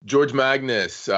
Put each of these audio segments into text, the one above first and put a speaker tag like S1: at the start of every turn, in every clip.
S1: George Magnus,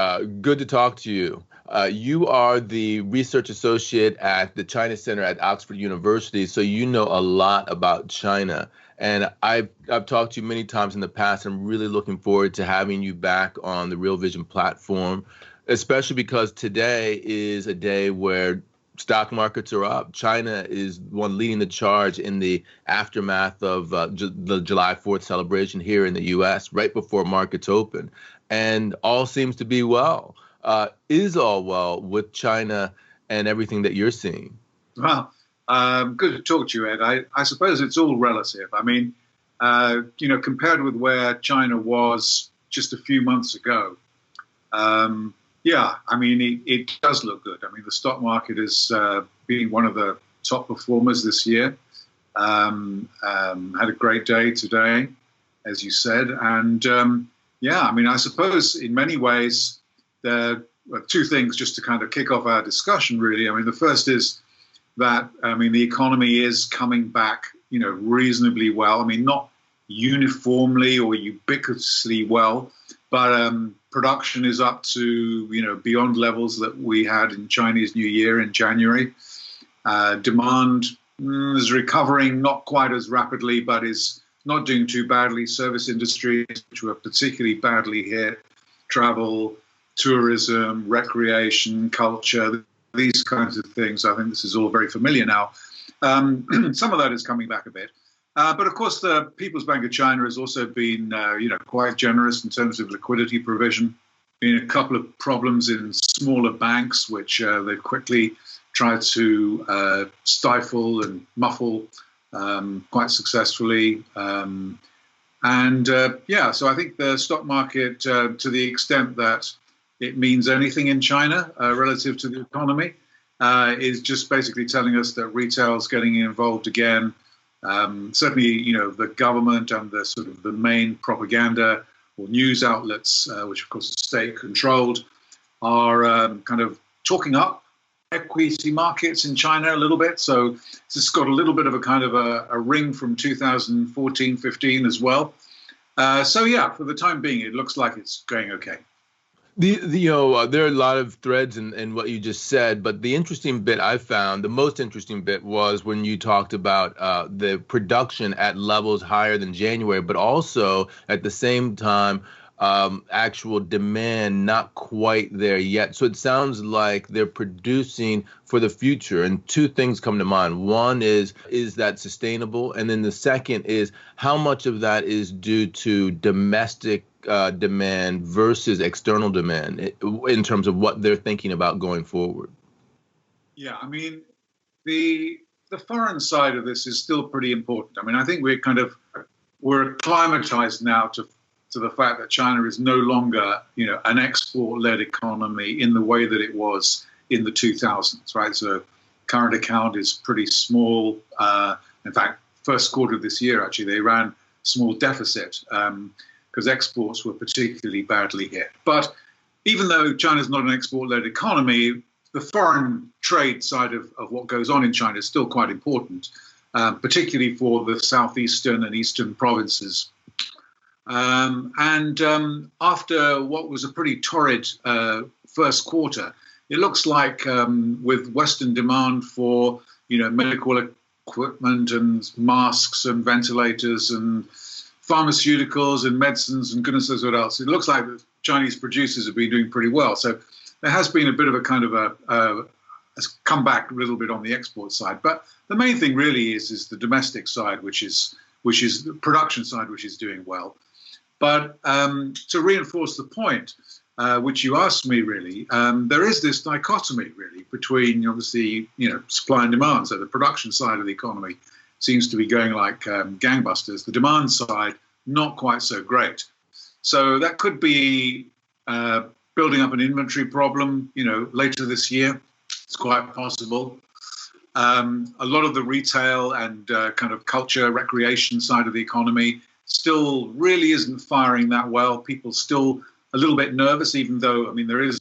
S1: good to talk to you. You are the research associate at the China Center at Oxford University, so you know a lot about China. And I've talked to you many times in the past. I'm really looking forward to having you back on the Real Vision platform, especially because today is a day where stock markets are up. China is one leading the charge in the aftermath of the July 4th celebration here in the U.S., right before markets open. And all seems to be well. Is all well with China and everything that you're seeing?
S2: Well, good to talk to you, Ed. I suppose it's all relative. I mean, compared with where China was just a few months ago, it does look good. I mean, the stock market has been one of the top performers this year. Had a great day today, as you said. And I suppose in many ways there are two things just to kind of kick off our discussion, really. I mean, the first is that, the economy is coming back, reasonably well. I mean, not uniformly or ubiquitously well, but production is up to, beyond levels that we had in Chinese New Year in January. Demand is recovering, not quite as rapidly, but is not doing too badly. Service industries, which were particularly badly hit, travel, tourism, recreation, culture, these kinds of things. I think this is all very familiar now. Some of that is coming back a bit. But of course, the People's Bank of China has also been, quite generous in terms of liquidity provision. Been a couple of problems in smaller banks, which they've quickly tried to stifle and muffle quite successfully. So I think the stock market, to the extent that it means anything in China relative to the economy, is just basically telling us that retail is getting involved again. Certainly, the government and the sort of the main propaganda or news outlets, which of course are state-controlled, are kind of talking up equity markets in China a little bit. So it's got a little bit of a kind of a ring from 2014-15 as well. For the time being, it looks like it's going okay.
S1: There are a lot of threads in what you just said, but the interesting bit I found, the most interesting bit was when you talked about the production at levels higher than January, but also at the same time, actual demand not quite there yet. So it sounds like they're producing for the future. And two things come to mind. One is that sustainable? And then the second is how much of that is due to domestic demand versus external demand in terms of what they're thinking about going forward?
S2: Yeah, I mean, the foreign side of this is still pretty important. I mean, I think we're acclimatized now to the fact that China is no longer, an export-led economy in the way that it was in the 2000s, right? So current account is pretty small. In fact, first quarter of this year, actually, they ran small deficit because exports were particularly badly hit. But even though China's not an export-led economy, the foreign trade side of what goes on in China is still quite important, particularly for the southeastern and eastern provinces. After what was a pretty torrid first quarter, it looks like with Western demand for medical equipment and masks and ventilators and pharmaceuticals and medicines and goodness knows what else, it looks like the Chinese producers have been doing pretty well. So there has been a bit of a kind of a comeback a little bit on the export side. But the main thing really is the domestic side, which is the production side, which is doing well. But to reinforce the point, which you asked me, really, there is this dichotomy, really, between, obviously, supply and demand. So the production side of the economy seems to be going like gangbusters. The demand side, not quite so great. So that could be building up an inventory problem, later this year. It's quite possible. A lot of the retail and kind of culture, recreation side of the economy still really isn't firing that well. People still a little bit nervous, even though, there is,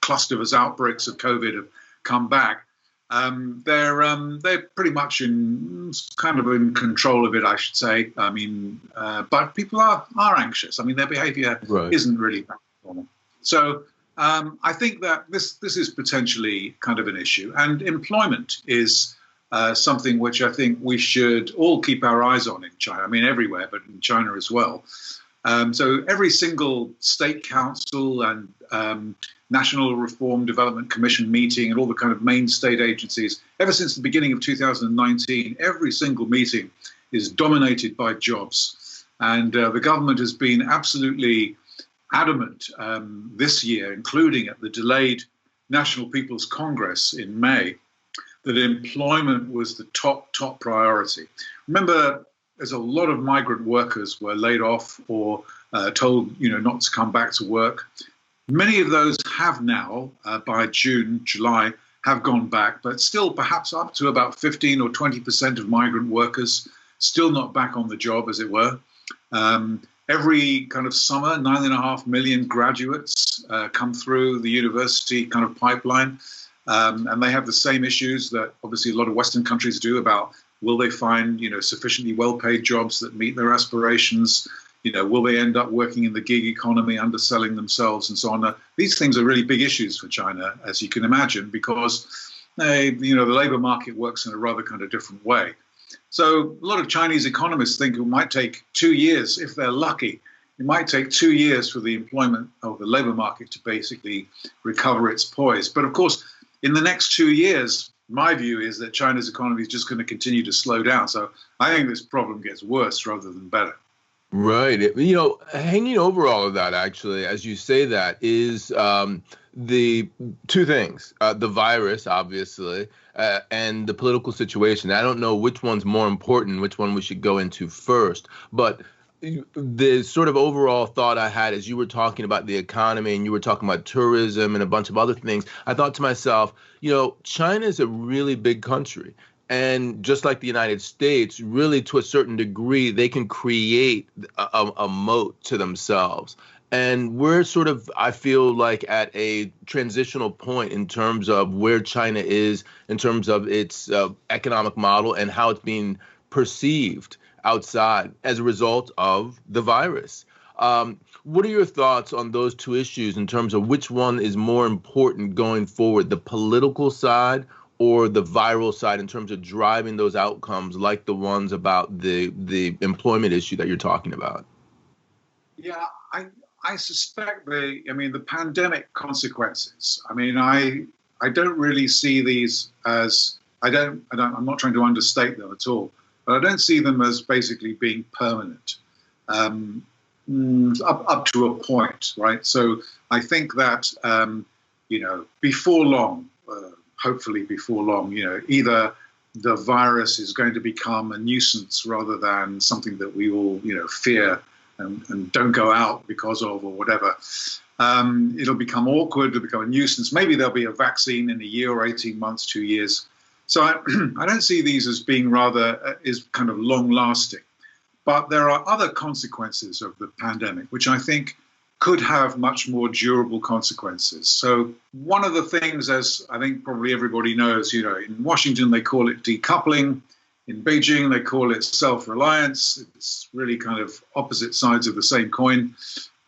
S2: clusters outbreaks of COVID have come back. they're pretty much in kind of in control of it, I should say. I mean, but people are anxious. I mean, their behaviour isn't really normal. So I think that this is potentially kind of an issue, and employment is something which I think we should all keep our eyes on in China. I mean, everywhere, but in China as well. So every single state council and National Reform Development Commission meeting and all the kind of main state agencies, ever since the beginning of 2019, every single meeting is dominated by jobs. And the government has been absolutely adamant this year, including at the delayed National People's Congress in May, that employment was the top priority. Remember, there's a lot of migrant workers were laid off or told, not to come back to work. Many of those have now, by June, July, have gone back, but still perhaps up to about 15 or 20% of migrant workers still not back on the job, as it were. Every kind of summer, 9.5 million graduates come through the university kind of pipeline, and they have the same issues that obviously a lot of Western countries do about will they find, sufficiently well-paid jobs that meet their aspirations? Will they end up working in the gig economy, underselling themselves and so on? These things are really big issues for China, as you can imagine, because the labor market works in a rather kind of different way. So a lot of Chinese economists think it might take 2 years, if they're lucky. It might take 2 years for the employment of the labor market to basically recover its poise. But of course, in the next 2 years, my view is that China's economy is just going to continue to slow down. So I think this problem gets worse rather than better.
S1: Right. Hanging over all of that, actually, as you say that, is the two things, the virus, obviously, and the political situation. I don't know which one's more important, which one we should go into first, but the sort of overall thought I had as you were talking about the economy and you were talking about tourism and a bunch of other things, I thought to myself, China is a really big country. And just like the United States, really to a certain degree, they can create a moat to themselves. And we're sort of, I feel like, at a transitional point in terms of where China is, in terms of its economic model and how it's being perceived outside as a result of the virus. What are your thoughts on those two issues in terms of which one is more important going forward, the political side or the viral side, in terms of driving those outcomes like the ones about the employment issue that you're talking about?
S2: Yeah, I suspect the pandemic consequences. I mean, I don't really see these as, I'm not trying to understate them at all, but I don't see them as basically being permanent, up to a point, right? So I think that, before long, hopefully before long, either the virus is going to become a nuisance rather than something that we all, fear and don't go out because of or whatever. It'll become awkward, it'll become a nuisance. Maybe there'll be a vaccine in a year or 18 months, 2 years. So I don't see these as being is kind of long lasting. But there are other consequences of the pandemic, which I think could have much more durable consequences. So one of the things, as I think probably everybody knows, in Washington, they call it decoupling. In Beijing, they call it self-reliance. It's really kind of opposite sides of the same coin.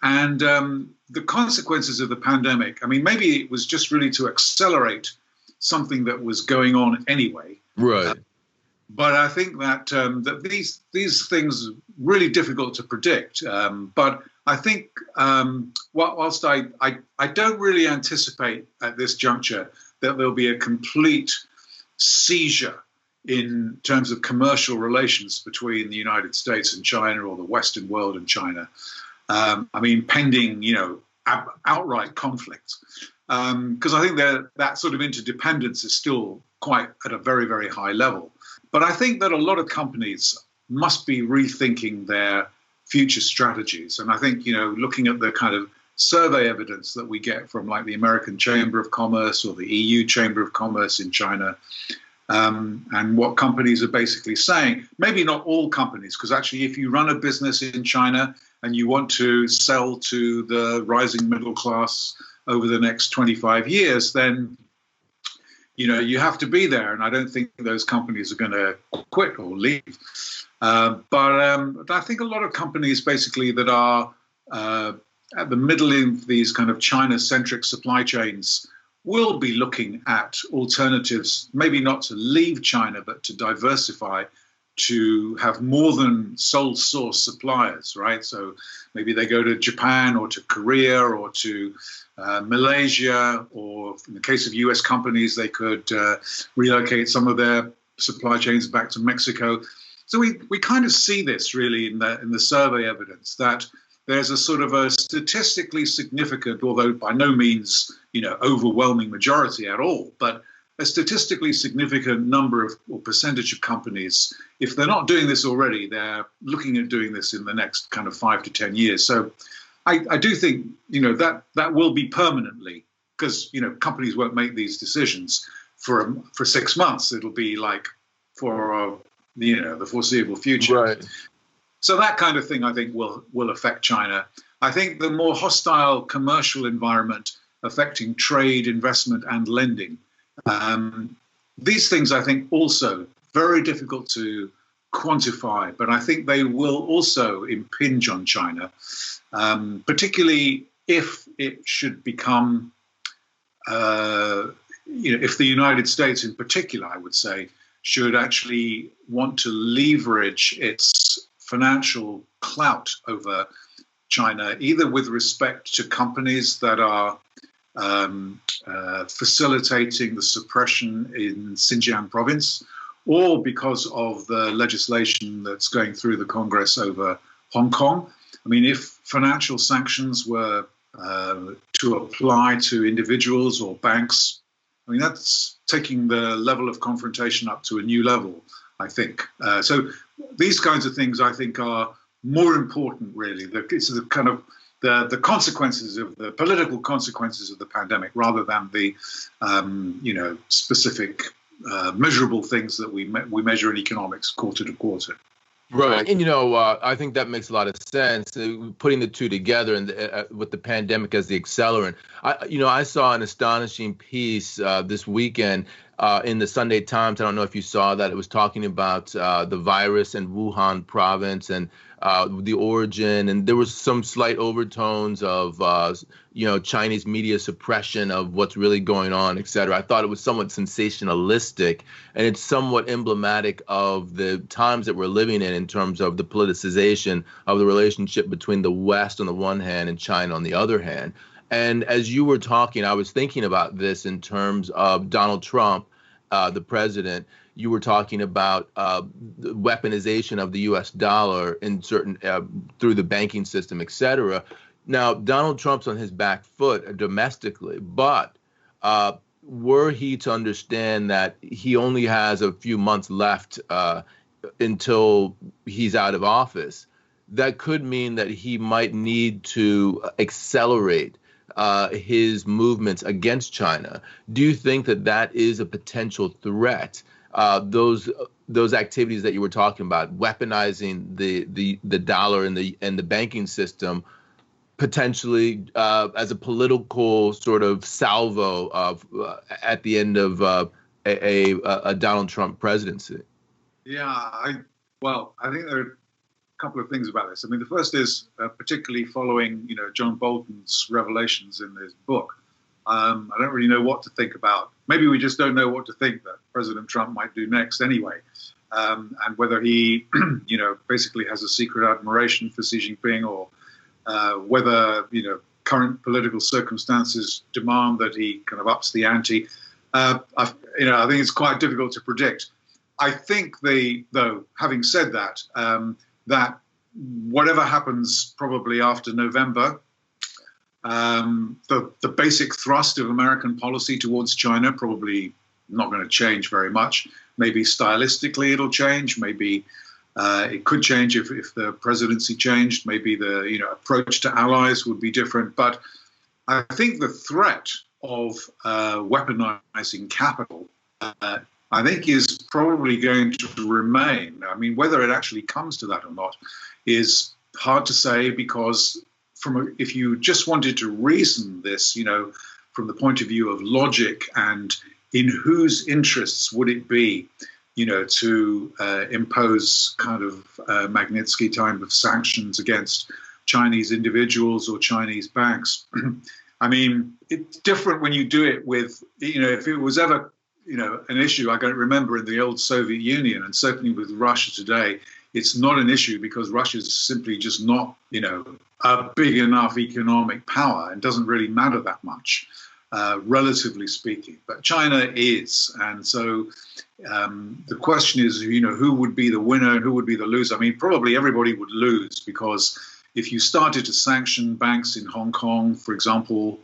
S2: And the consequences of the pandemic, maybe it was just really to accelerate something that was going on anyway.
S1: Right.
S2: But I think that that these things are really difficult to predict. But I think whilst I don't really anticipate at this juncture that there'll be a complete seizure in terms of commercial relations between the United States and China, or the Western world and China. Pending, outright conflict. Because I think that sort of interdependence is still quite at a very, very high level. But I think that a lot of companies must be rethinking their future strategies. And I think, looking at the kind of survey evidence that we get from like the American Chamber of Commerce or the EU Chamber of Commerce in China, and what companies are basically saying, maybe not all companies, because actually if you run a business in China and you want to sell to the rising middle class over the next 25 years, then you have to be there, and I don't think those companies are going to quit or leave. But I think a lot of companies basically that are at the middle of these kind of China-centric supply chains will be looking at alternatives, maybe not to leave China, but to diversify, to have more than sole source suppliers, right? So maybe they go to Japan or to Korea or to Malaysia, or in the case of US companies, they could relocate some of their supply chains back to Mexico. So we kind of see this really in the survey evidence, that there's a sort of a statistically significant, although by no means, overwhelming majority at all, but a statistically significant number of or percentage of companies, if they're not doing this already, they're looking at doing this in the next kind of 5 to 10 years. So I do think, that will be permanently, because, companies won't make these decisions for 6 months. It'll be like for, the foreseeable future.
S1: Right.
S2: So that kind of thing, I think, will affect China. I think the more hostile commercial environment affecting trade, investment, and lending. These things, I think, also very difficult to quantify, but I think they will also impinge on China, particularly if it should become, if the United States in particular, I would say, should actually want to leverage its financial clout over China, either with respect to companies that are facilitating the suppression in Xinjiang province, or because of the legislation that's going through the Congress over Hong Kong. I mean, if financial sanctions were to apply to individuals or banks, I mean, that's taking the level of confrontation up to a new level, I think. So these kinds of things, I think, are more important, really. It's the kind of the consequences of the political consequences of the pandemic, rather than the specific measurable things that we measure in economics quarter to quarter.
S1: Right. And, I think that makes a lot of sense, putting the two together and with the pandemic as the accelerant. I saw an astonishing piece this weekend in the Sunday Times. I don't know if you saw that. It was talking about the virus in Wuhan province and the origin, and there was some slight overtones of Chinese media suppression of what's really going on, et cetera. I thought it was somewhat sensationalistic, and it's somewhat emblematic of the times that we're living in terms of the politicization of the relationship between the West on the one hand and China on the other hand. And as you were talking, I was thinking about this in terms of Donald Trump, the president. You were talking about the weaponization of the U.S. dollar in certain through the banking system, et cetera. Now, Donald Trump's on his back foot domestically, but were he to understand that he only has a few months left until he's out of office, that could mean that he might need to accelerate his movements against China. Do you think that that is a potential threat? Those activities that you were talking about, weaponizing the dollar and the banking system, potentially as a political sort of salvo of at the end of a Donald Trump presidency.
S2: Yeah, I think there are a couple of things about this. I mean, the first is particularly following John Bolton's revelations in his book. I don't really know what to think about. Maybe we just don't know what to think that President Trump might do next anyway. And whether he, basically has a secret admiration for Xi Jinping, or whether, current political circumstances demand that he kind of ups the ante. I think it's quite difficult to predict. I think though, having said that, that whatever happens probably after November, the basic thrust of American policy towards China probably not going to change very much. Maybe stylistically it'll change. Maybe it could change if the presidency changed. Maybe the approach to allies would be different. But I think the threat of weaponizing capital, I think, is probably going to remain. I mean, whether it actually comes to that or not is hard to say, because if you just wanted to reason this, from the point of view of logic and in whose interests would it be, to impose kind of Magnitsky type of sanctions against Chinese individuals or Chinese banks? I mean, it's different when you do it with, if it was ever, an issue, I can remember in the old Soviet Union, and certainly with Russia today, it's not an issue because Russia is simply just not, a big enough economic power and doesn't really matter that much, relatively speaking. But China is. And so the question is, who would be the winner and who would be the loser? I mean, probably everybody would lose, because if you started to sanction banks in Hong Kong, for example,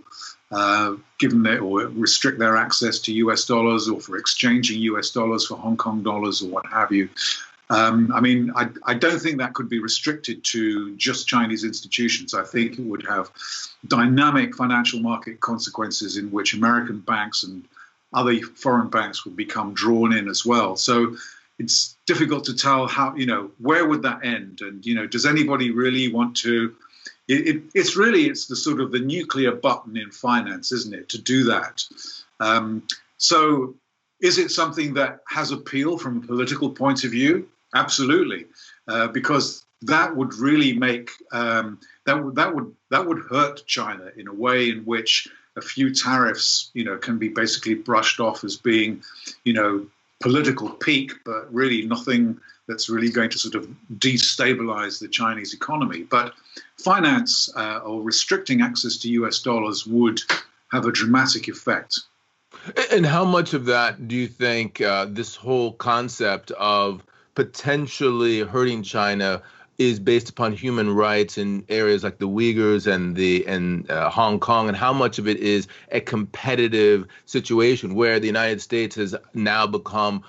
S2: or restrict their access to US dollars, or for exchanging US dollars for Hong Kong dollars or what have you, I don't think that could be restricted to just Chinese institutions. I think it would have dynamic financial market consequences in which American banks and other foreign banks would become drawn in as well. So it's difficult to tell how, where would that end? And, does anybody really want to? It's the sort of the nuclear button in finance, isn't it, to do that? So is it something that has appeal from a political point of view? Absolutely, because that would really make that would hurt China in a way in which a few tariffs, can be basically brushed off as being, political pique, but really nothing that's really going to sort of destabilize the Chinese economy. But finance or restricting access to US dollars would have a dramatic effect.
S1: And how much of that do you think this whole concept of potentially hurting China is based upon human rights in areas like the Uyghurs and Hong Kong, and how much of it is a competitive situation where the United States has now become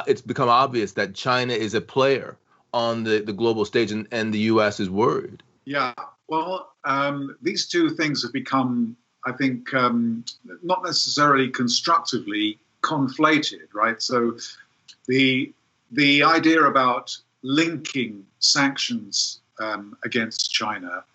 S1: it's become obvious that China is a player on the global stage, and the U.S. is worried?
S2: Yeah, well, these two things have become, I think, not necessarily constructively conflated, right? So the idea about linking sanctions against China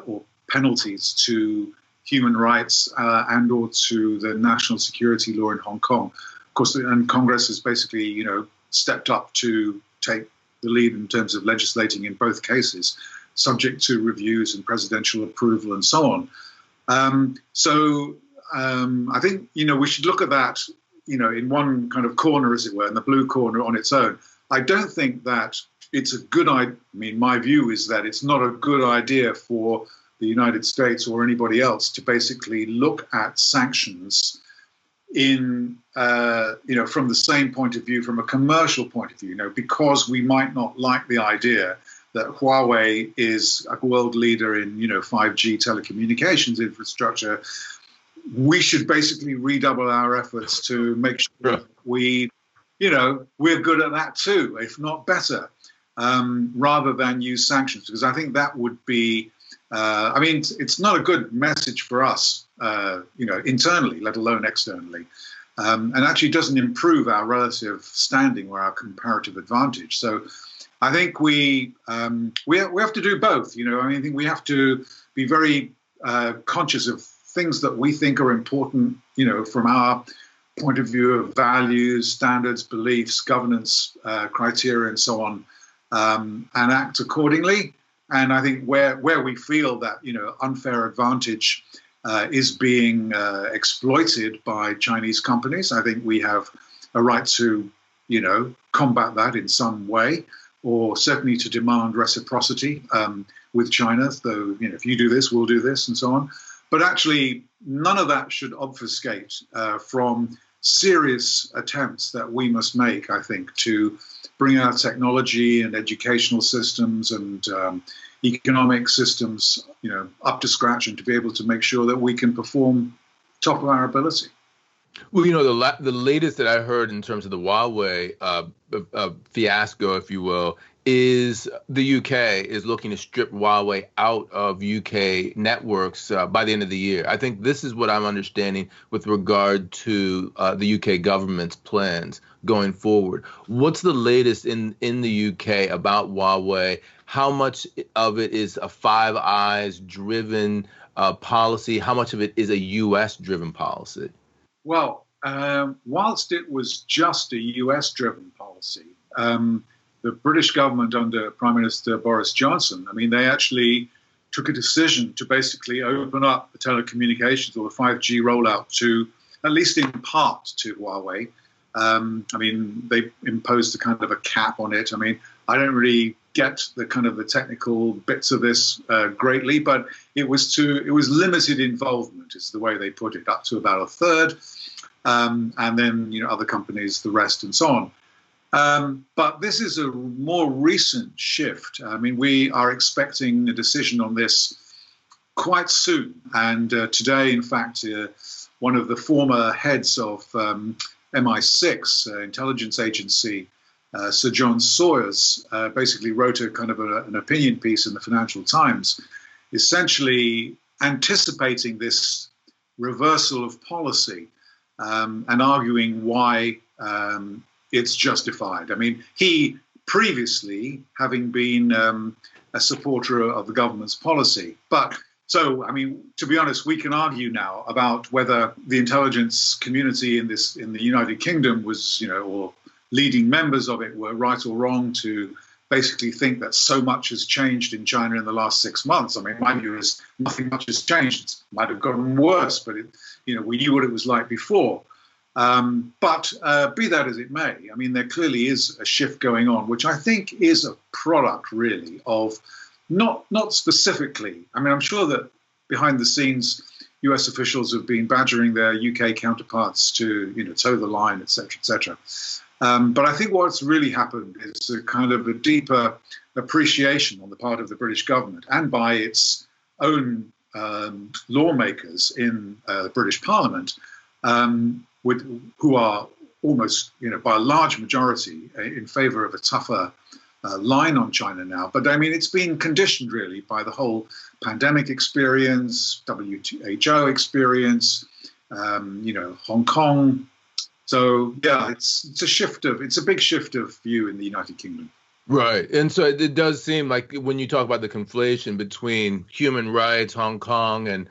S2: or penalties to human rights and or to the national security law in Hong Kong. Of course, and Congress has basically, stepped up to take the lead in terms of legislating in both cases, subject to reviews and presidential approval and so on. I think, we should look at that, in one kind of corner, as it were, in the blue corner on its own. I don't think that it's a good idea. I mean, my view is that it's not a good idea for the United States or anybody else to basically look at sanctions in, from the same point of view, from a commercial point of view, because we might not like the idea that Huawei is a world leader in, 5G telecommunications infrastructure. We should basically redouble our efforts to make sure that we're good at that too, if not better, rather than use sanctions, because I think that would be, it's not a good message for us, internally, let alone externally, and actually doesn't improve our relative standing or our comparative advantage. So I think we have to do both. I think we have to be very conscious of things that we think are important, from our point of view of values, standards, beliefs, governance criteria, and so on, and act accordingly. And I think where we feel that, unfair advantage is being exploited by Chinese companies, I think we have a right to, combat that in some way, or certainly to demand reciprocity with China. So, if you do this, we'll do this, and so on. But actually, none of that should obfuscate from serious attempts that we must make, I think, to bring our technology and educational systems and economic systems, up to scratch, and to be able to make sure that we can perform top of our ability.
S1: Well, the latest that I heard in terms of the Huawei fiasco, if you will, is the UK is looking to strip Huawei out of UK networks by the end of the year. I think this is what I'm understanding with regard to the UK government's plans going forward. What's the latest in the UK about Huawei? How much of it is a Five Eyes driven policy? How much of it is a US driven policy?
S2: Well, whilst it was just a US-driven policy, the British government under Prime Minister Boris Johnson, I mean, they actually took a decision to basically open up the telecommunications or the 5G rollout to, at least in part, to Huawei. I mean, they imposed a kind of a cap on it. I mean, I don't really get the kind of the technical bits of this greatly, but it was limited involvement, is the way they put it, up to about a third, and then other companies the rest, and so on. But this is a more recent shift. I mean, we are expecting a decision on this quite soon. And today, in fact, one of the former heads of MI6, intelligence agency, Sir John Sawyers, basically wrote a kind of an opinion piece in the Financial Times, essentially anticipating this reversal of policy and arguing why it's justified. I mean, he previously, having been a supporter of the government's policy, but so, I mean, to be honest, we can argue now about whether the intelligence community in the United Kingdom was, or leading members of it were right or wrong to basically think that so much has changed in China in the last 6 months. I mean, my view is nothing much has changed. It might have gotten worse, but we knew what it was like before. But be that as it may, I mean, there clearly is a shift going on, which I think is a product really of not specifically. I mean, I'm sure that behind the scenes, US officials have been badgering their UK counterparts to, toe the line, et cetera, but I think what's really happened is a kind of a deeper appreciation on the part of the British government and by its own lawmakers in the British Parliament, who are almost, by a large majority in favor of a tougher line on China now. But I mean, it's been conditioned really by the whole pandemic experience, WHO experience, Hong Kong. So yeah, it's a big shift of view in the United Kingdom.
S1: Right. And so it does seem like when you talk about the conflation between human rights, Hong Kong, and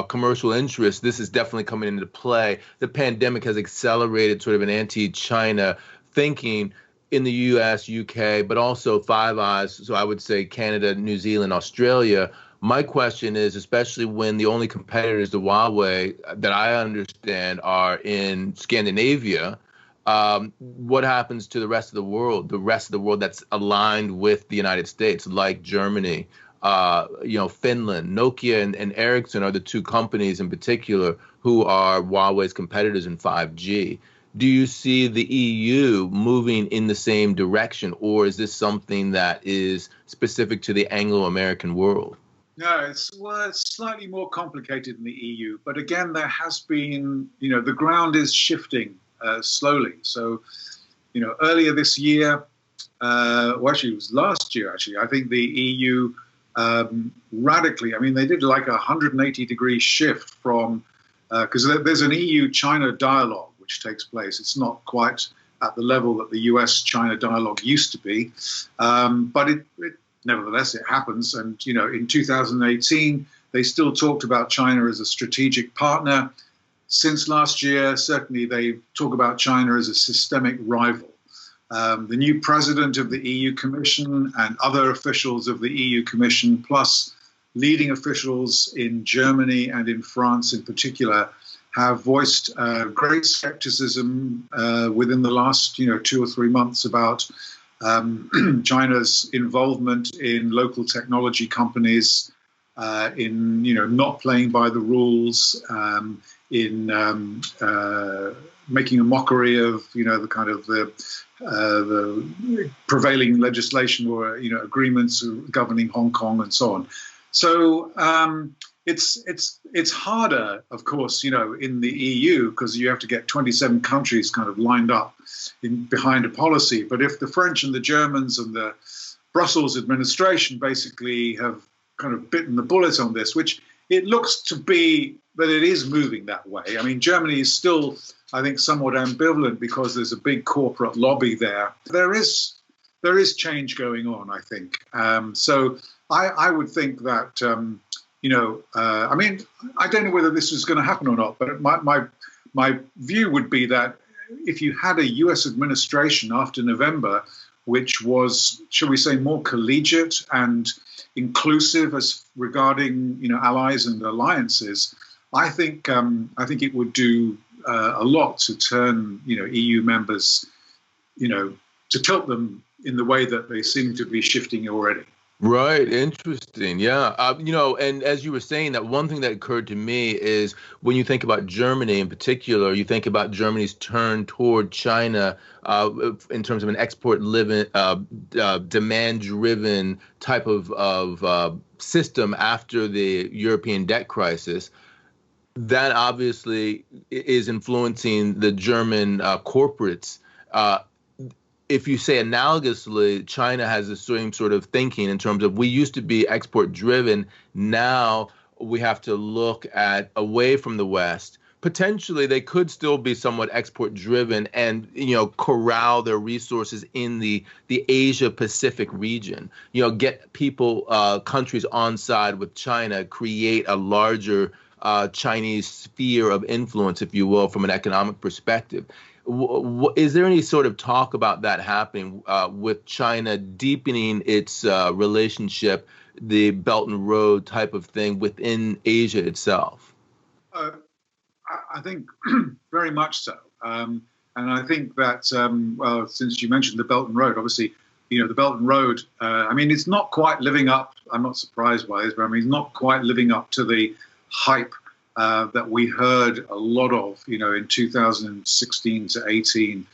S1: commercial interests, this is definitely coming into play. The pandemic has accelerated sort of an anti-China thinking in the US, UK, but also Five Eyes. So I would say Canada, New Zealand, Australia. My question is, especially when the only competitors to Huawei that I understand are in Scandinavia, what happens to the rest of the world that's aligned with the United States, like Germany, Finland? Nokia and Ericsson are the two companies in particular who are Huawei's competitors in 5G. Do you see the EU moving in the same direction, or is this something that is specific to the Anglo-American world?
S2: No, it's slightly more complicated in the EU, but again, there has been, the ground is shifting slowly. So, earlier this year, actually it was last year, actually, I think the EU radically, I mean, they did like a 180-degree shift from, because there's an EU-China dialogue which takes place. It's not quite at the level that the US-China dialogue used to be, but it nevertheless, it happens. And, in 2018, they still talked about China as a strategic partner. Since last year, certainly they talk about China as a systemic rival. The new president of the EU Commission and other officials of the EU Commission, plus leading officials in Germany and in France in particular, have voiced great skepticism within the last 2 or 3 months about China's involvement in local technology companies, in not playing by the rules, in making a mockery of the kind of the prevailing legislation or agreements governing Hong Kong and so on. So it's harder, of course, in the EU, because you have to get 27 countries kind of lined up behind a policy. But if the French and the Germans and the Brussels administration basically have kind of bitten the bullet on this, which it looks to be that it is moving that way. I mean, Germany is still, I think, somewhat ambivalent because there's a big corporate lobby there. There is change going on, I think. So I would think that, I mean, I don't know whether this is going to happen or not, but my my view would be that if you had a US administration after November, which was, shall we say, more collegiate and inclusive as regarding, allies and alliances, I think it would do a lot to turn, EU members, to tilt them in the way that they seem to be shifting already.
S1: Right. Interesting. Yeah. And as you were saying, that one thing that occurred to me is when you think about Germany in particular, you think about Germany's turn toward China in terms of an demand-driven type of system after the European debt crisis. That obviously is influencing the German corporates. If you say analogously, China has the same sort of thinking in terms of we used to be export driven. Now we have to look at away from the West. Potentially, they could still be somewhat export driven and, corral their resources in the Asia Pacific region, get people, countries on side with China, create a larger Chinese sphere of influence, if you will, from an economic perspective. Is there any sort of talk about that happening with China deepening its relationship, the Belt and Road type of thing within Asia itself?
S2: I think very much so. And I think that, well, since you mentioned the Belt and Road, obviously, the Belt and Road, it's not quite living up, I'm not surprised by this, but it's not quite living up to the hype that we heard a lot of, in 2016 to 18.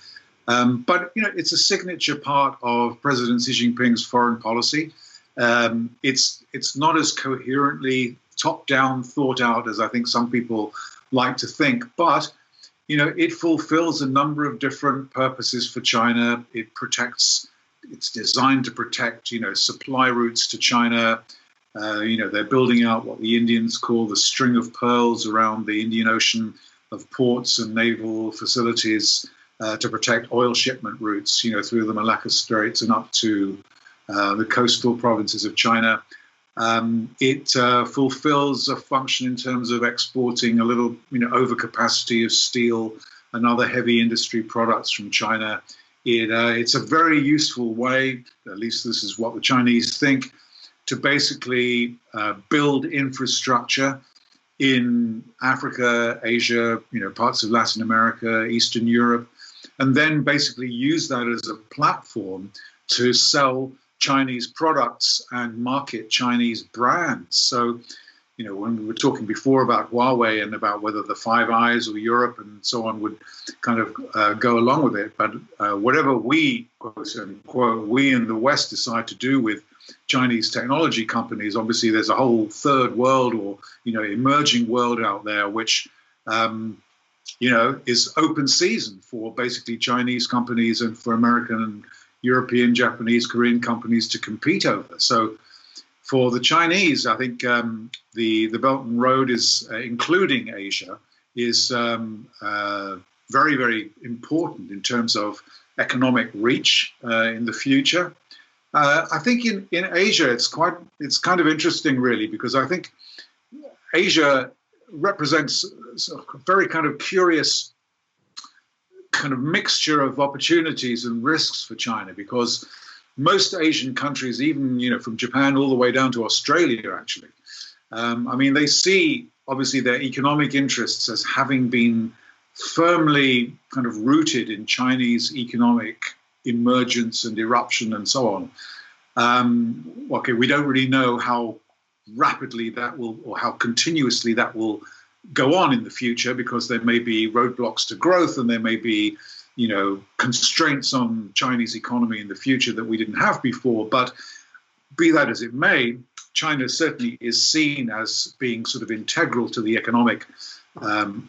S2: But, it's a signature part of President Xi Jinping's foreign policy. It's not as coherently top-down thought out as I think some people like to think, but, it fulfills a number of different purposes for China. It's designed to protect, supply routes to China. They're building out what the Indians call the string of pearls around the Indian Ocean of ports and naval facilities to protect oil shipment routes, through the Malacca Straits and up to the coastal provinces of China. It fulfills a function in terms of exporting a little, overcapacity of steel and other heavy industry products from China. It's a very useful way, at least this is what the Chinese think, to basically build infrastructure in Africa, Asia, parts of Latin America, Eastern Europe, and then basically use that as a platform to sell Chinese products and market Chinese brands. So, when we were talking before about Huawei and about whether the Five Eyes or Europe and so on would kind of go along with it, but whatever we, quote unquote, we in the West decide to do with Chinese technology companies, obviously there's a whole third world or, emerging world out there, which, is open season for basically Chinese companies and for American and European, Japanese, Korean companies to compete over. So for the Chinese, I think the Belt and Road is, including Asia, is very, very important in terms of economic reach in the future. I think in Asia, it's kind of interesting, really, because I think Asia represents a very kind of curious kind of mixture of opportunities and risks for China, because most Asian countries, even from Japan all the way down to Australia, actually, they see obviously their economic interests as having been firmly kind of rooted in Chinese economic emergence and eruption and so on. Okay, we don't really know how rapidly that will, or how continuously that will go on in the future, because there may be roadblocks to growth and there may be, constraints on Chinese economy in the future that we didn't have before. But be that as it may, China certainly is seen as being sort of integral to the economic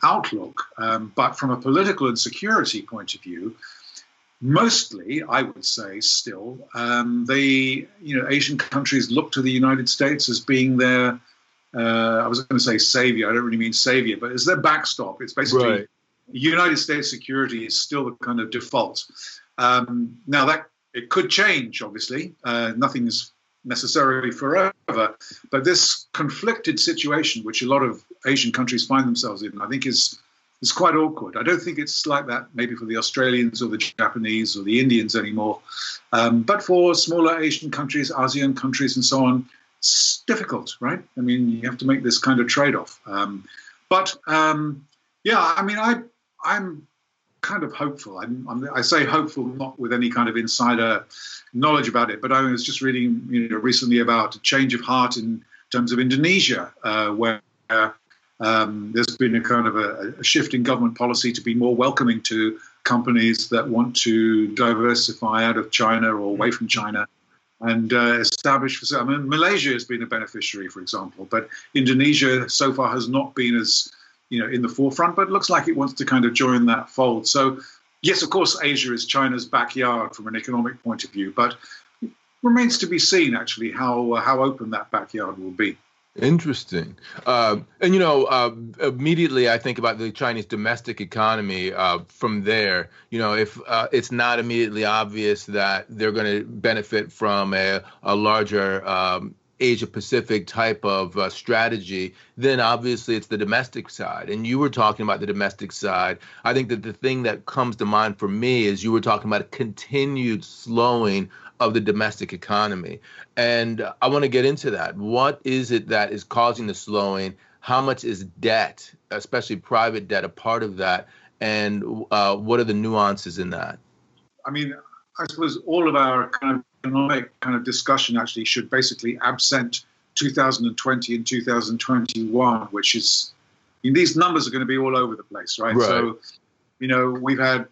S2: outlook. But from a political and security point of view, mostly, I would say, still, Asian countries look to the United States as being their, I was going to say savior, I don't really mean savior, but as their backstop. It's basically, right. United States security is still the kind of default. Now, that it could change, obviously. Nothing is necessarily forever. But this conflicted situation, which a lot of Asian countries find themselves in, I think is It's quite awkward. I don't think it's like that maybe for the Australians or the Japanese or the Indians anymore. But for smaller Asian countries, ASEAN countries and so on, it's difficult, right? I mean, you have to make this kind of trade-off. Yeah, I mean, I'm kind of hopeful. I say hopeful not with any kind of insider knowledge about it, but I was just reading recently about a change of heart in terms of Indonesia, where there's been a kind of a shift in government policy to be more welcoming to companies that want to diversify out of China or away from China and establish. I mean, Malaysia has been a beneficiary, for example, but Indonesia so far has not been as in the forefront, but it looks like it wants to kind of join that fold. So, yes, of course, Asia is China's backyard from an economic point of view, but it remains to be seen, actually, how open that backyard will be.
S1: Interesting. And, immediately I think about the Chinese domestic economy from there. If it's not immediately obvious that they're going to benefit from a larger Asia Pacific type of strategy, then obviously it's the domestic side. And you were talking about the domestic side. I think that the thing that comes to mind for me is you were talking about a continued slowing of the domestic economy. And I want to get into that. What is it that is causing the slowing? How much is debt, especially private debt, a part of that? And what are the nuances in that?
S2: I mean, I suppose all of our kind of economic kind of discussion actually should basically absent 2020 and 2021, which is, these numbers are going to be all over the place, right? So, we've had,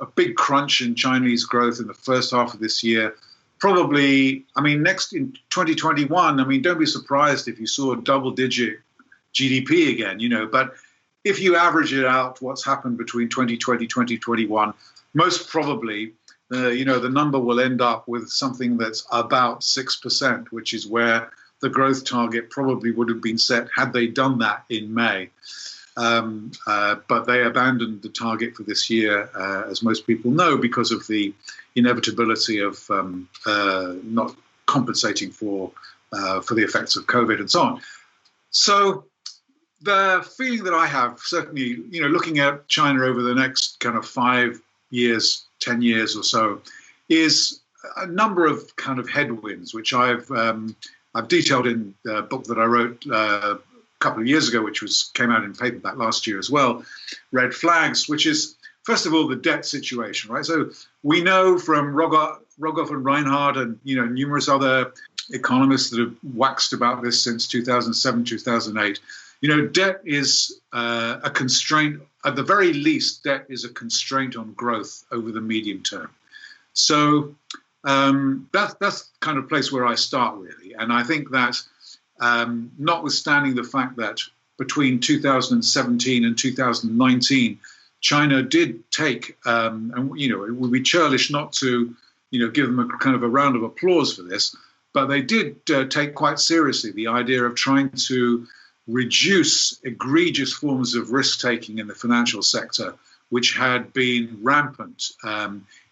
S2: a big crunch in Chinese growth in the first half of this year. Probably, next in 2021, don't be surprised if you saw a double-digit GDP again, but if you average it out, what's happened between 2020, 2021, most probably, the number will end up with something that's about 6%, which is where the growth target probably would have been set had they done that in May. But they abandoned the target for this year, as most people know, because of the inevitability of not compensating for the effects of COVID and so on. So the feeling that I have, certainly, looking at China over the next kind of 5 years, 10 years or so, is a number of kind of headwinds, which I've detailed in the book that I wrote a couple of years ago, which came out in paperback last year as well, Red Flags, which is, first of all, the debt situation, right? So we know from Rogoff and Reinhardt and numerous other economists that have waxed about this since 2007, 2008. Debt is a constraint. At the very least, debt is a constraint on growth over the medium term. So that's kind of place where I start, really. And I think that notwithstanding the fact that between 2017 and 2019, China did take, and it would be churlish not to, give them a kind of a round of applause for this, but they did take quite seriously the idea of trying to reduce egregious forms of risk-taking in the financial sector, which had been rampant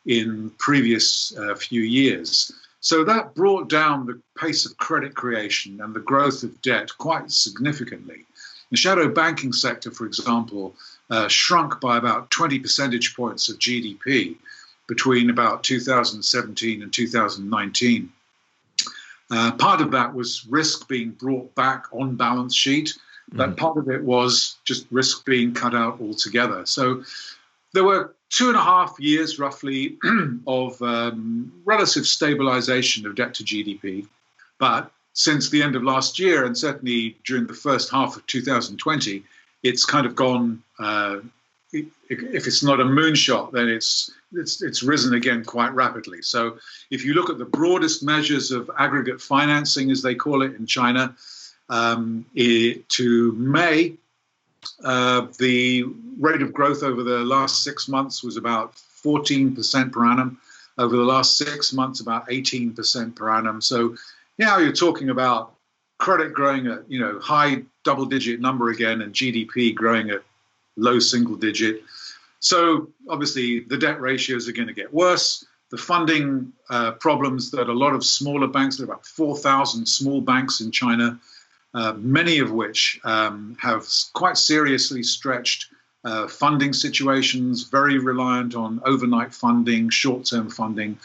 S2: in previous few years. So that brought down the pace of credit creation and the growth of debt quite significantly. The shadow banking sector, for example, shrunk by about 20 percentage points of GDP between about 2017 and 2019. Part of that was risk being brought back on balance sheet, but part of it was just risk being cut out altogether. So there were 2.5 years roughly of relative stabilization of debt to GDP. But since the end of last year, and certainly during the first half of 2020, it's kind of gone, if it's not a moonshot, then it's risen again quite rapidly. So if you look at the broadest measures of aggregate financing, as they call it in China, to May, the rate of growth over the last 6 months was about 14% per annum. Over the last 6 months, about 18% per annum. So now you're talking about credit growing at high double-digit number again, and GDP growing at low single-digit. So obviously the debt ratios are going to get worse. The funding problems that a lot of smaller banks, there are about 4,000 small banks in China, many of which have quite seriously stretched funding situations, very reliant on overnight funding, short-term funding.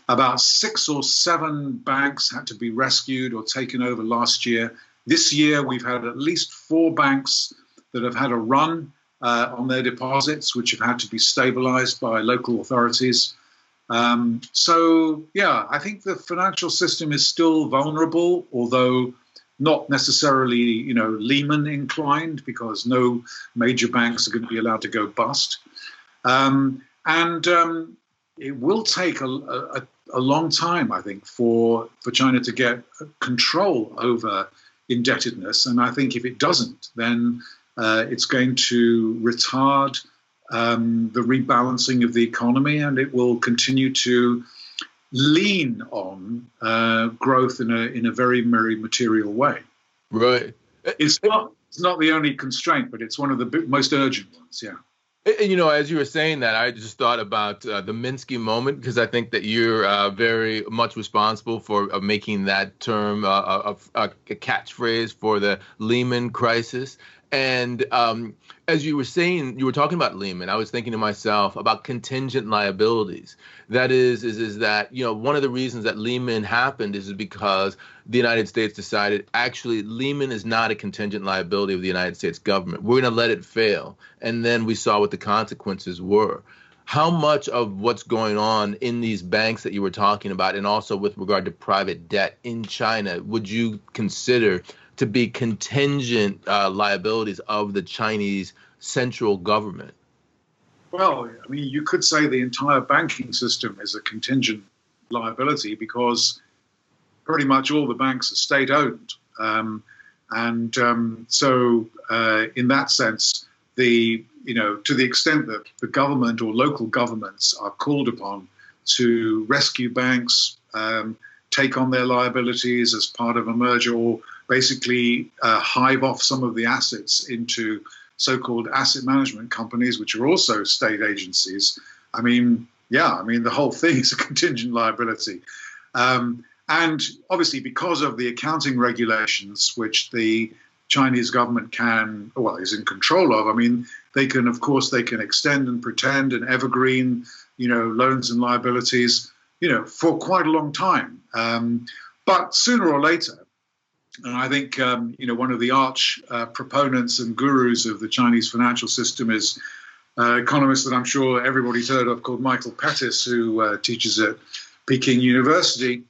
S2: About 6 or 7 banks had to be rescued or taken over last year. This year, we've had at least 4 banks that have had a run on their deposits, which have had to be stabilized by local authorities. So, yeah, I think the financial system is still vulnerable, although not necessarily, Lehman inclined, because no major banks are going to be allowed to go bust. It will take a long time, I think, for China to get control over indebtedness. And I think if it doesn't, then it's going to retard the rebalancing of the economy, and it will continue to lean on growth in a very, very material way.
S1: Right.
S2: It's not the only constraint, but it's one of the most urgent ones. Yeah.
S1: And, as you were saying that, I just thought about the Minsky moment, because I think that you're very much responsible for making that term a catchphrase for the Lehman crisis. And as you were saying, you were talking about Lehman, I was thinking to myself about contingent liabilities. That is that, one of the reasons that Lehman happened is because the United States decided, actually, Lehman is not a contingent liability of the United States government. We're going to let it fail. And then we saw what the consequences were. How much of what's going on in these banks that you were talking about, and also with regard to private debt in China, would you consider to be contingent liabilities of the Chinese central government?
S2: Well, I mean, you could say the entire banking system is a contingent liability, because pretty much all the banks are state-owned. So in that sense, to the extent that the government or local governments are called upon to rescue banks, take on their liabilities as part of a merger, or basically hive off some of the assets into so-called asset management companies, which are also state agencies. The whole thing is a contingent liability. And obviously, because of the accounting regulations, which the Chinese government is in control of, they can extend and pretend and evergreen, loans and liabilities, for quite a long time. But sooner or later, and I think, one of the arch proponents and gurus of the Chinese financial system is an economist that I'm sure everybody's heard of, called Michael Pettis, who teaches at Peking University.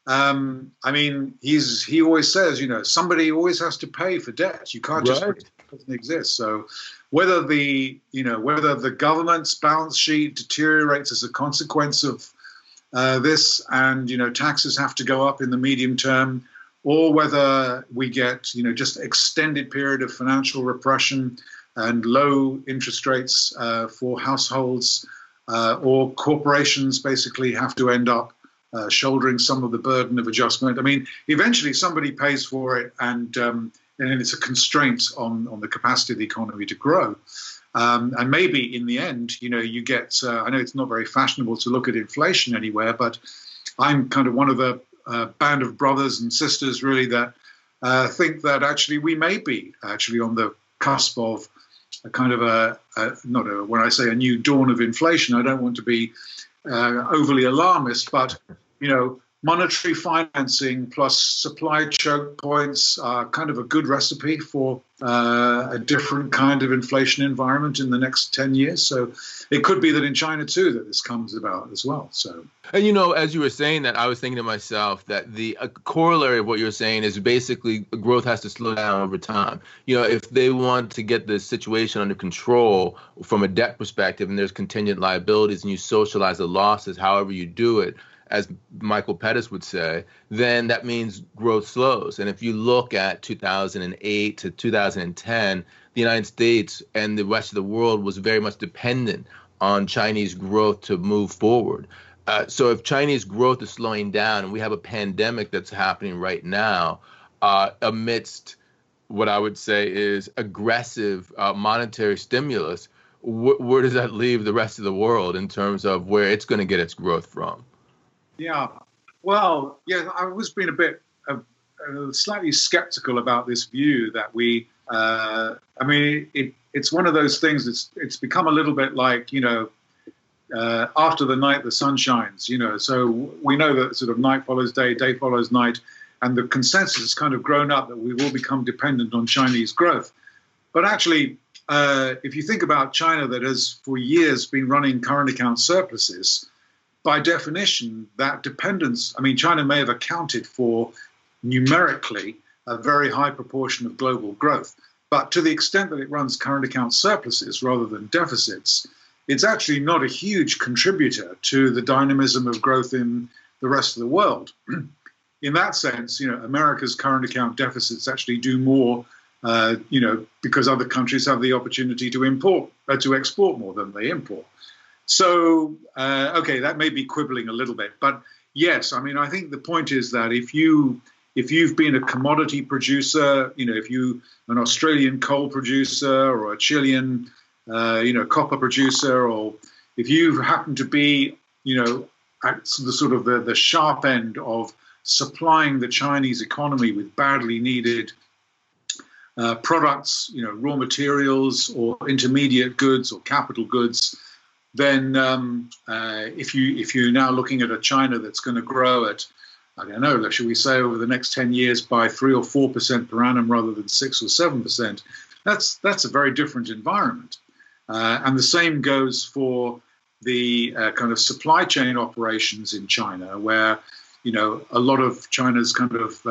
S2: He always says, somebody always has to pay for debt. You can't just pretend it doesn't exist. So whether the government's balance sheet deteriorates as a consequence of this, and taxes have to go up in the medium term, or whether we get just extended period of financial repression and low interest rates for households, or corporations basically have to end up shouldering some of the burden of adjustment. Eventually somebody pays for it, and it's a constraint on the capacity of the economy to grow. And maybe in the end, you get, I know it's not very fashionable to look at inflation anywhere, but I'm kind of one of the band of brothers and sisters really that think that actually we may be actually on the cusp of a kind of when I say a new dawn of inflation, I don't want to be overly alarmist, but monetary financing plus supply choke points are kind of a good recipe for a different kind of inflation environment in the next 10 years. So it could be that in China too that this comes about as well. So,
S1: and as you were saying that, I was thinking to myself that the corollary of what you're saying is basically growth has to slow down over time. If they want to get the situation under control from a debt perspective, and there's contingent liabilities, and you socialize the losses, however you do it, as Michael Pettis would say, then that means growth slows. And if you look at 2008 to 2010, the United States and the rest of the world was very much dependent on Chinese growth to move forward. So if Chinese growth is slowing down, and we have a pandemic that's happening right now amidst what I would say is aggressive monetary stimulus, where does that leave the rest of the world in terms of where it's going to get its growth from?
S2: Yeah, well, yeah, I was being a bit slightly skeptical about this view that we. It's one of those things. It's become a little bit like, after the night the sun shines. So we know that sort of night follows day, day follows night, and the consensus has kind of grown up that we've all become dependent on Chinese growth. But actually, if you think about China, that has for years been running current account surpluses, by definition, that dependence, China may have accounted for numerically a very high proportion of global growth. But to the extent that it runs current account surpluses rather than deficits, it's actually not a huge contributor to the dynamism of growth in the rest of the world. In that sense, America's current account deficits actually do more, because other countries have the opportunity to export more than they import. So, okay, that may be quibbling a little bit, but yes, I think the point is that if you've been a commodity producer, if you an Australian coal producer or a Chilean, copper producer, or if you happen to be, at the sharp end of supplying the Chinese economy with badly needed products, raw materials or intermediate goods or capital goods, then if you're now looking at a China that's going to grow at, I don't know, should we say over the next 10 years by 3 or 4% per annum rather than 6 or 7%, that's a very different environment. And the same goes for the kind of supply chain operations in China, where a lot of China's kind of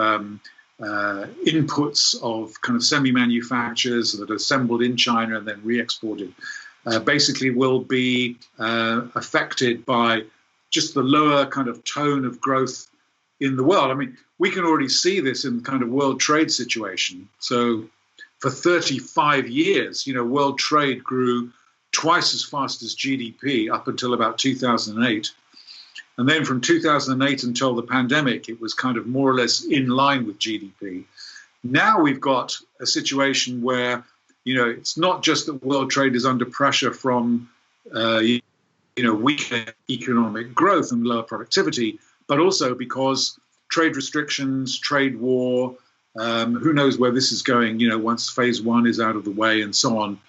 S2: inputs of kind of semi-manufacturers that are assembled in China and then re-exported basically will be affected by just the lower kind of tone of growth in the world. We can already see this in the kind of world trade situation. So for 35 years, world trade grew twice as fast as GDP up until about 2008. And then from 2008 until the pandemic, it was kind of more or less in line with GDP. Now we've got a situation where, it's not just that world trade is under pressure from, weaker economic growth and lower productivity, but also because trade restrictions, trade war, who knows where this is going, once phase one is out of the way and so on.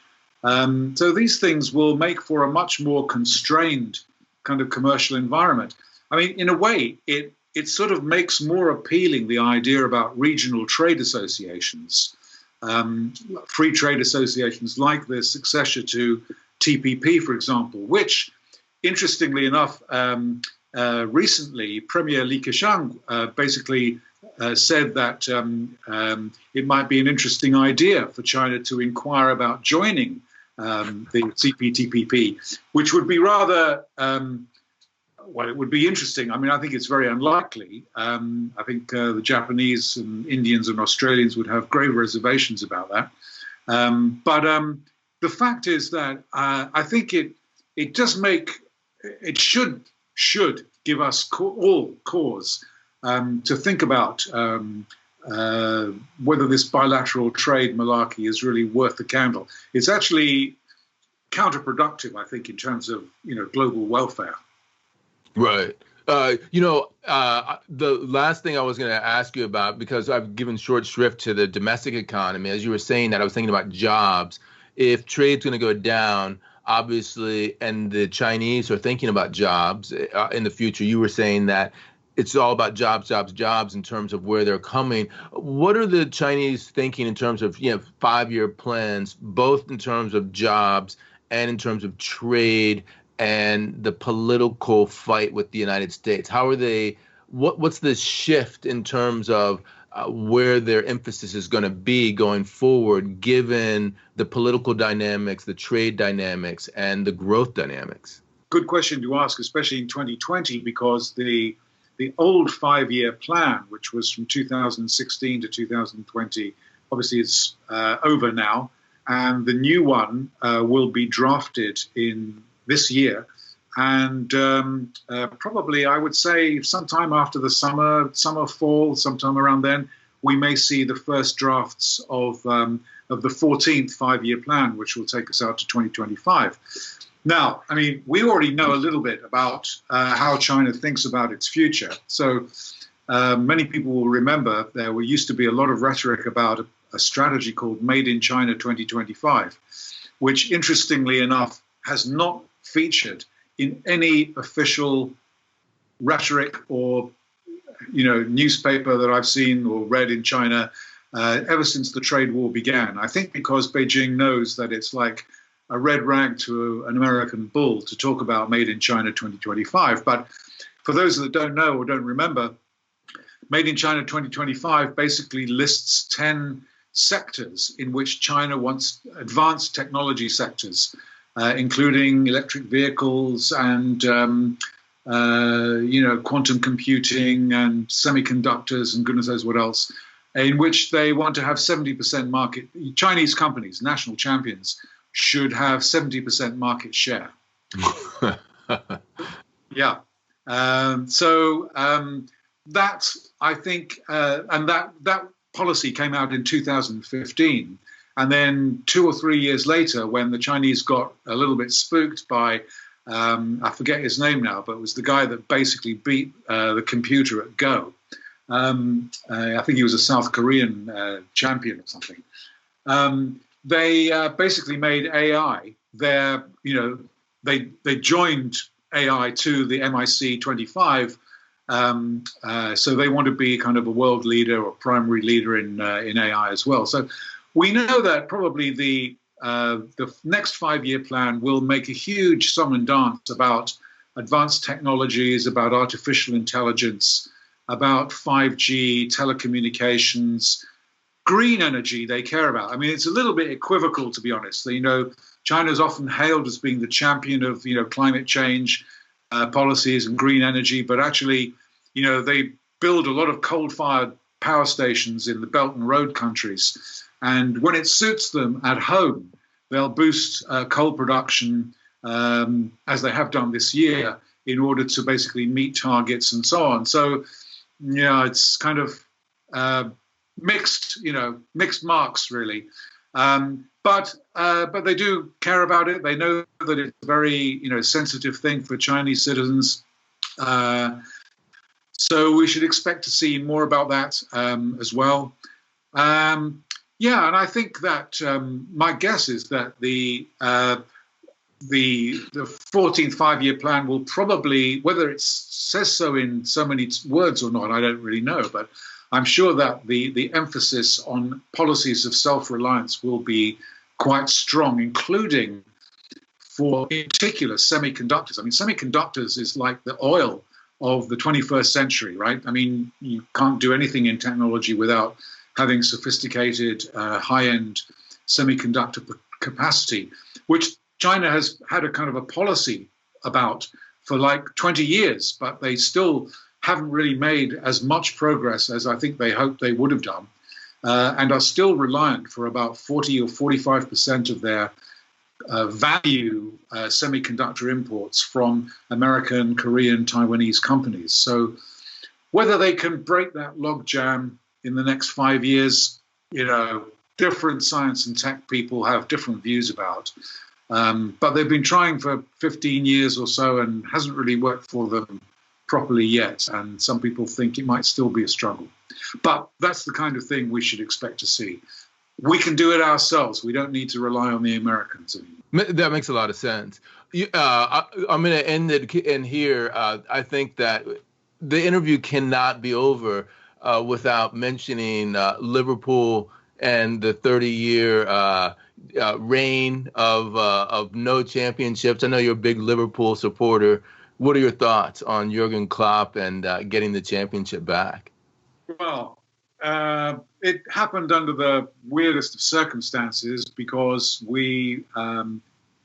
S2: So these things will make for a much more constrained kind of commercial environment. In a way, it sort of makes more appealing the idea about regional trade associations, free trade associations like the successor to TPP, for example, which, interestingly enough, recently Premier Li Keqiang basically said that it might be an interesting idea for China to inquire about joining the CPTPP, which would be rather, it would be interesting. I think it's very unlikely. I think the Japanese and Indians and Australians would have grave reservations about that. But the fact is that I think it should give us all cause to think about whether this bilateral trade malarkey is really worth the candle. It's actually counterproductive, I think, in terms of global welfare.
S1: Right. The last thing I was going to ask you about, because I've given short shrift to the domestic economy, as you were saying that, I was thinking about jobs. If trade's going to go down, obviously, and the Chinese are thinking about jobs in the future, you were saying that it's all about jobs in terms of where they're coming. What are the Chinese thinking in terms of 5-year plans, both in terms of jobs and in terms of trade and the political fight with the United States? How are they? What's the shift in terms of where their emphasis is going to be going forward, given the political dynamics, the trade dynamics, and the growth dynamics?
S2: Good question to ask, especially in 2020, because the old 5-year plan, which was from 2016 to 2020, obviously it's over now, and the new one will be drafted in this year, and probably I would say sometime after the summer, fall, sometime around then, we may see the first drafts of the 14th 5-year plan, which will take us out to 2025. Now, we already know a little bit about how China thinks about its future. So many people will remember there used to be a lot of rhetoric about a strategy called Made in China 2025, which interestingly enough has not featured in any official rhetoric or newspaper that I've seen or read in China ever since the trade war began. I think because Beijing knows that it's like a red rag to an American bull to talk about Made in China 2025. But for those that don't know or don't remember, Made in China 2025 basically lists 10 sectors in which China wants advanced technology sectors, including electric vehicles and quantum computing and semiconductors and goodness knows what else, in which they want to have 70% market. Chinese companies, national champions, should have 70% market share. Yeah. That, I think, and that policy came out in 2015. And then 2 or 3 years later, when the Chinese got a little bit spooked by, I forget his name now, but it was the guy that basically beat the computer at Go. I think he was a South Korean champion or something. They basically made AI their, they joined AI to the MIC 25. So they want to be kind of a world leader or primary leader in AI as well. So we know that probably the next 5-year plan will make a huge song and dance about advanced technologies, about artificial intelligence, about 5G, telecommunications, green energy they care about. I mean, it's a little bit equivocal, to be honest. China's often hailed as being the champion of, climate change policies and green energy, but actually, they build a lot of coal-fired power stations in the Belt and Road countries. And when it suits them at home, they'll boost coal production, as they have done this year, in order to basically meet targets and so on. So, it's kind of mixed marks, really. But they do care about it. They know that it's a very, sensitive thing for Chinese citizens. So we should expect to see more about that as well. And I think that my guess is that the 14th 5-year plan will probably, whether it says so in so many words or not, I don't really know, but I'm sure that the emphasis on policies of self-reliance will be quite strong, including for, in particular, semiconductors. I mean, semiconductors is like the oil of the 21st century, right? I mean, you can't do anything in technology without having sophisticated, high-end semiconductor capacity, which China has had a kind of a policy about for like 20 years, but they still haven't really made as much progress as I think they hoped they would have done, and are still reliant for about 40 or 45% of their value semiconductor imports from American, Korean, Taiwanese companies. So whether they can break that logjam in the next 5 years, different science and tech people have different views about. But they've been trying for 15 years or so and hasn't really worked for them properly yet. And some people think it might still be a struggle. But that's the kind of thing we should expect to see. We can do it ourselves. We don't need to rely on the Americans anymore.
S1: That makes a lot of sense. I'm going to end it in here. I think that the interview cannot be over without mentioning Liverpool and the 30-year reign of no championships. I know you're a big Liverpool supporter. What are your thoughts on Jurgen Klopp and getting the championship back?
S2: Well, it happened under the weirdest of circumstances because we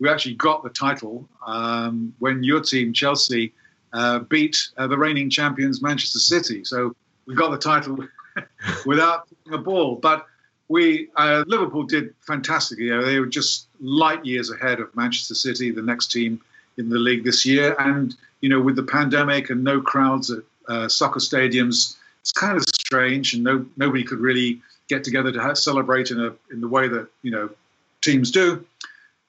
S2: actually got the title when your team, Chelsea, beat the reigning champions, Manchester City. So we got the title without a ball. But Liverpool did fantastically. They were just light years ahead of Manchester City, the next team in the league this year. And, with the pandemic and no crowds at soccer stadiums, it's kind of strange, and nobody could really get together to celebrate in the way that teams do,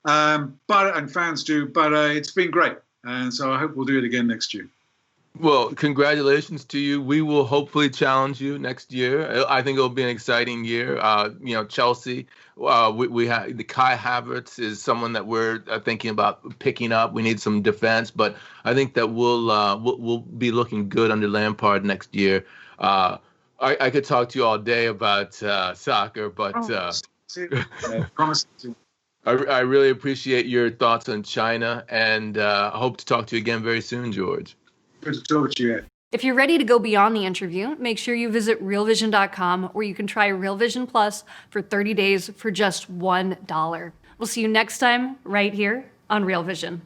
S2: and fans do. But it's been great, and so I hope we'll do it again next year.
S1: Well, congratulations to you. We will hopefully challenge you next year. I think it'll be an exciting year. Chelsea, we have the Kai Havertz is someone that we're thinking about picking up. We need some defense, but I think that we'll be looking good under Lampard next year. I could talk to you all day about soccer, but
S2: promise to.
S1: I really appreciate your thoughts on China, and I hope to talk to you again very soon, George.
S2: Good to talk to you, Ed.
S3: If you're ready to go beyond the interview, make sure you visit realvision.com, where you can try Real Vision Plus for 30 days for just $1. We'll see you next time right here on Real Vision.